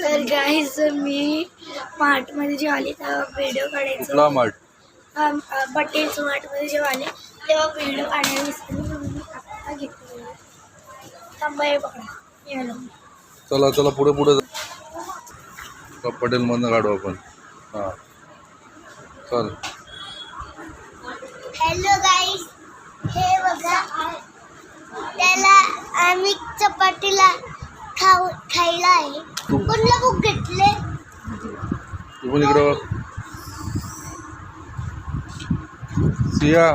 तर गाईज मी मार्टमध्ये जेव्हा आले तेव्हा व्हिडिओ काढायचं. कुठला मार्ट? पटेल मार्टमध्ये जेव्हा आले तेव्हा व्हिडिओ काढायला विसरले म्हणून मी आत्ता घेतली. थांबा पकडा. चला चला पुढे पुढे पटेल मधनं काढू आपण. हां चल. हॅलो गाईज, हे बघा त्याला आम्ही चपातीला खायला आहे. कोणला बुक घेतले? तू पण इकडे बघ. सिया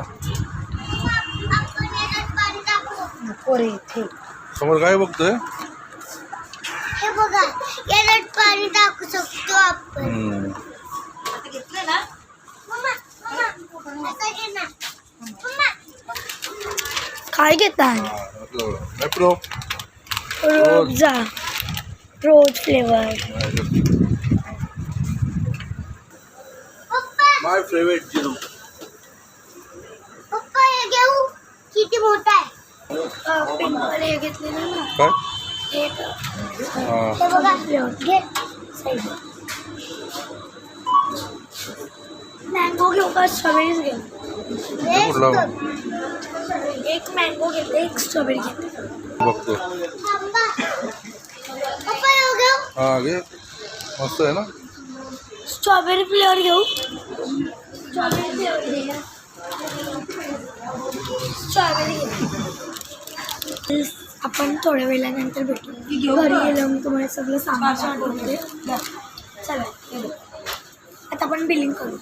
समोर काय बघतोय? हे बघा याला पाणी टाकू शकतो आपण. घेतलं ना काय घेता? रोजा रोज फ्लेवर. माय फेवरेट जिरू. पप्पा हे घेऊ? किती मोठा आहे? पिंपल हे घेतलेलं ना काय? हे बघा फ्लेवर घे. मँगो घेऊ का स्ट्रॉबेरीज घेऊ? एक मँगो घेते, एक स्ट्रॉबेरी घेते. बघतो. हा घे, मस्त आहे ना. स्ट्रॉबेरी फ्लेवर घेऊ. स्ट्रॉबेरी फ्लेवर घे. स्ट्रॉबेरी घे. आपण थोड्या वेळानंतर भेटू. घरी गेलो मी तुम्हाला सगळं सामान दाखवते. चला आता आपण बिलिंग करू.